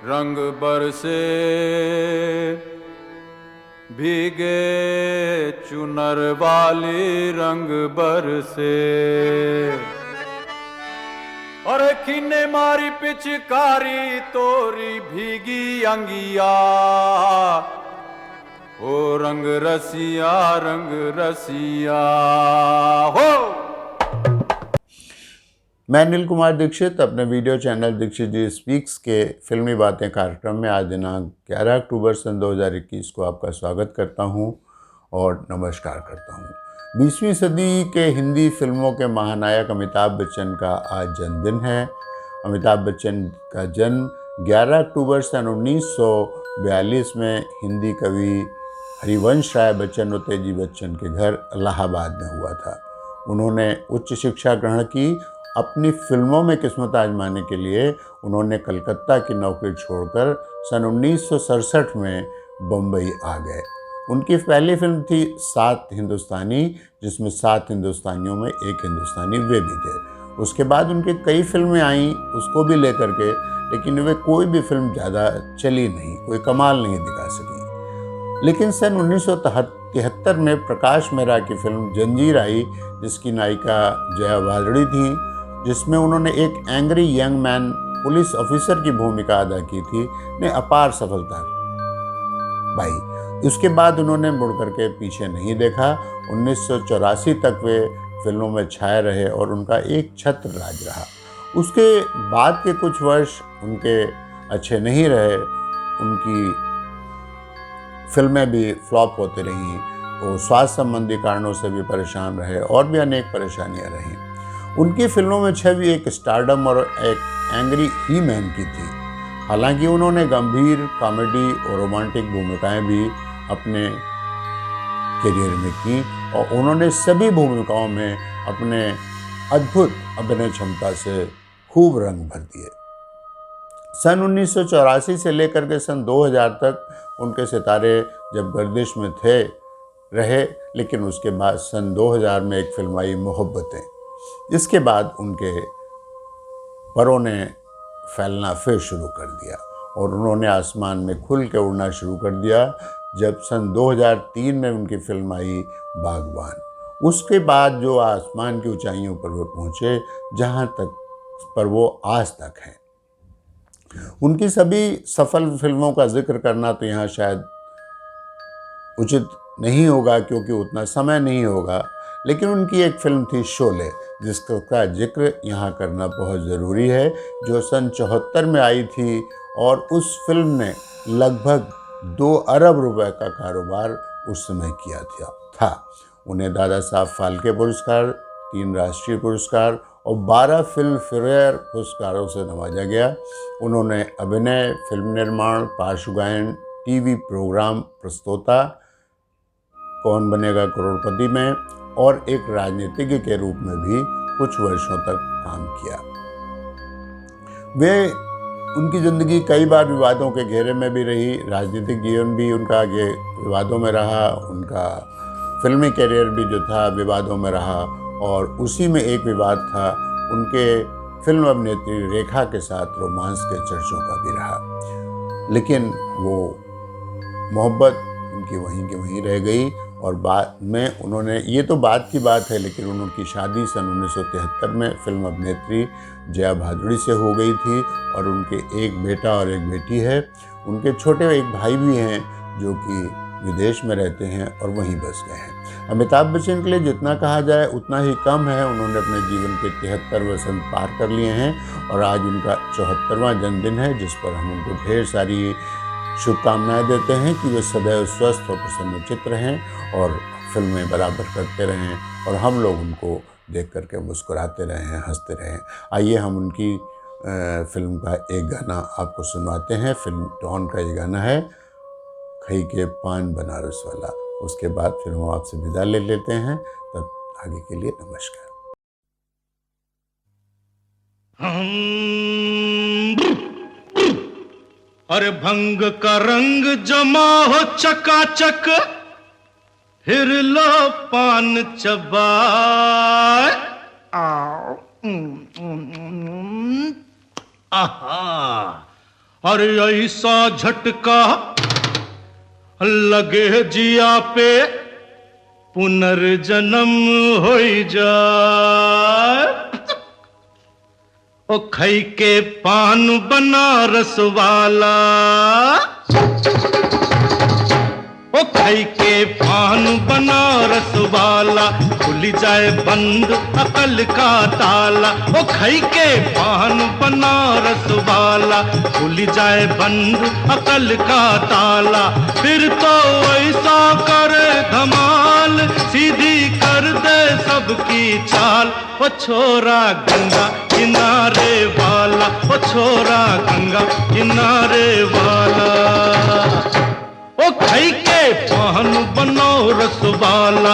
रंग बरसे भीगे चुनर वाली रंग बरसे, और किन्ने मारी पिचकारी तोरी भीगी अंगिया, ओ रंग रसिया हो। मैं अनिल कुमार दीक्षित अपने वीडियो चैनल दीक्षित जी स्पीक्स के फिल्मी बातें कार्यक्रम में आज दिनांक 11 अक्टूबर सन 2021 को आपका स्वागत करता हूं और नमस्कार करता हूं। 20वीं सदी के हिंदी फिल्मों के महानायक अमिताभ बच्चन का आज जन्मदिन है। अमिताभ बच्चन का जन्म 11 अक्टूबर सन 1942 में हिंदी कवि हरिवंश राय बच्चन और तेजी बच्चन के घर इलाहाबाद में हुआ था। उन्होंने उच्च शिक्षा ग्रहण की। अपनी फिल्मों में किस्मत आजमाने के लिए उन्होंने कलकत्ता की नौकरी छोड़कर सन 1967 में बम्बई आ गए। उनकी पहली फिल्म थी 7 हिंदुस्तानी, जिसमें 7 हिंदुस्तानियों में एक हिंदुस्तानी वे भी थे। उसके बाद उनकी कई फिल्में आईं उसको भी लेकर के, लेकिन वे कोई भी फिल्म ज़्यादा चली नहीं, कोई कमाल नहीं दिखा सकी। लेकिन सन 1973 में प्रकाश मेहरा की फिल्म जंजीर आई, जिसकी नायिका जया भादुड़ी थी, जिसमें उन्होंने एक angry young man police officer की भूमिका अदा की थी, ने अपार सफलता पाई। उसके बाद उन्होंने मुड़ करके पीछे नहीं देखा। 1984 तक वे फिल्मों में छाए रहे और उनका एक छत्र राज रहा। उसके बाद के कुछ वर्ष उनके अच्छे नहीं रहे, उनकी फिल्में भी फ्लॉप होती रहीं, वो स्वास्थ्य संबंधी कारणों से भी परेशान रहे और भी अनेक परेशानियां रहीं। उनकी फिल्मों में छवि एक स्टारडम और एक एंग्री ही मैन की थी। हालांकि उन्होंने गंभीर कॉमेडी और रोमांटिक भूमिकाएं भी अपने करियर में की और उन्होंने सभी भूमिकाओं में अपने अद्भुत अभिनय क्षमता से खूब रंग भर दिए। सन 1984 से लेकर के सन 2000 तक उनके सितारे जब गर्दिश में थे रहे, लेकिन उसके बाद सन 2000 में एक फिल्म आई मोहब्बतें। इसके बाद उनके परों ने फैलना फिर शुरू कर दिया और उन्होंने आसमान में खुल के उड़ना शुरू कर दिया जब सन 2003 में उनकी फिल्म आई बागबान। उसके बाद जो आसमान की ऊंचाइयों पर वो पहुँचे, जहाँ तक पर वो आज तक हैं। उनकी सभी सफल फिल्मों का जिक्र करना तो यहाँ शायद उचित नहीं होगा क्योंकि उतना समय नहीं होगा, लेकिन उनकी एक फिल्म थी शोले, जिसका जिक्र यहाँ करना बहुत ज़रूरी है, जो सन 74 में आई थी और उस फिल्म ने लगभग 2 अरब रुपए का कारोबार उस समय किया था। उन्हें दादा साहब फाल्के पुरस्कार, 3 राष्ट्रीय पुरस्कार और 12 फिल्म फेयर पुरस्कारों से नवाजा गया। उन्होंने अभिनय, फिल्म निर्माण, पार्श्व गायन, टीवी प्रोग्राम प्रस्तोता कौन बनेगा करोड़पति में और एक राजनीतिज्ञ के रूप में भी कुछ वर्षों तक काम किया। वे उनकी ज़िंदगी कई बार विवादों के घेरे में भी रही, राजनीतिक जीवन भी उनका आगे विवादों में रहा, उनका फिल्मी करियर भी जो था विवादों में रहा और उसी में एक विवाद था उनके फिल्म अभिनेत्री रेखा के साथ रोमांस के चर्चों का भी रहा। लेकिन वो मोहब्बत उनकी वहीं की वहीं रह गई और बाद में उन्होंने, ये तो बाद की बात है, लेकिन उनकी शादी सन 1973 में फिल्म अभिनेत्री जया भादुड़ी से हो गई थी और उनके एक बेटा और एक बेटी है। उनके छोटे एक भाई भी हैं जो कि विदेश में रहते हैं और वहीं बस गए हैं। अमिताभ बच्चन के लिए जितना कहा जाए उतना ही कम है। उन्होंने अपने जीवन के 73 वसंत पार कर लिए हैं और आज उनका 74वां जन्मदिन है, जिस पर हम उनको ढेर सारी शुभकामनाएं देते हैं कि वे सदैव स्वस्थ और प्रसन्नचित्त रहें और फिल्में बराबर करते रहें और हम लोग उनको देख करके मुस्कुराते रहें, हंसते रहें। आइए हम उनकी फिल्म का एक गाना आपको सुनवाते हैं। फिल्म डॉन का ये गाना है, खई के पान बनारस वाला। उसके बाद फिर हम आपसे विदा ले लेते हैं। तब आगे के लिए नमस्कार। अरे भंग का रंग जमा हो चकाचक, फिर लो पान चबाए। आओ आहा, अरे ऐसा झटका लगे जिया पे पुनर्जन्म हो जाए। ओ खई के पान बनारस वाला, ओ खई के पान बनारस वाला, खुल जाए बंद अकल का ताला। ओ खई के पान बनारस वाला, खुल जाए बंद अकल का ताला। फिर तो ऐसा करे धमाल, सीधी कर दे सबकी चाल। ओ छोरा गंगा किनारे वाला, ओ छोरा गंगा किनारे वाला। ओ खई के पान बनारस वाला,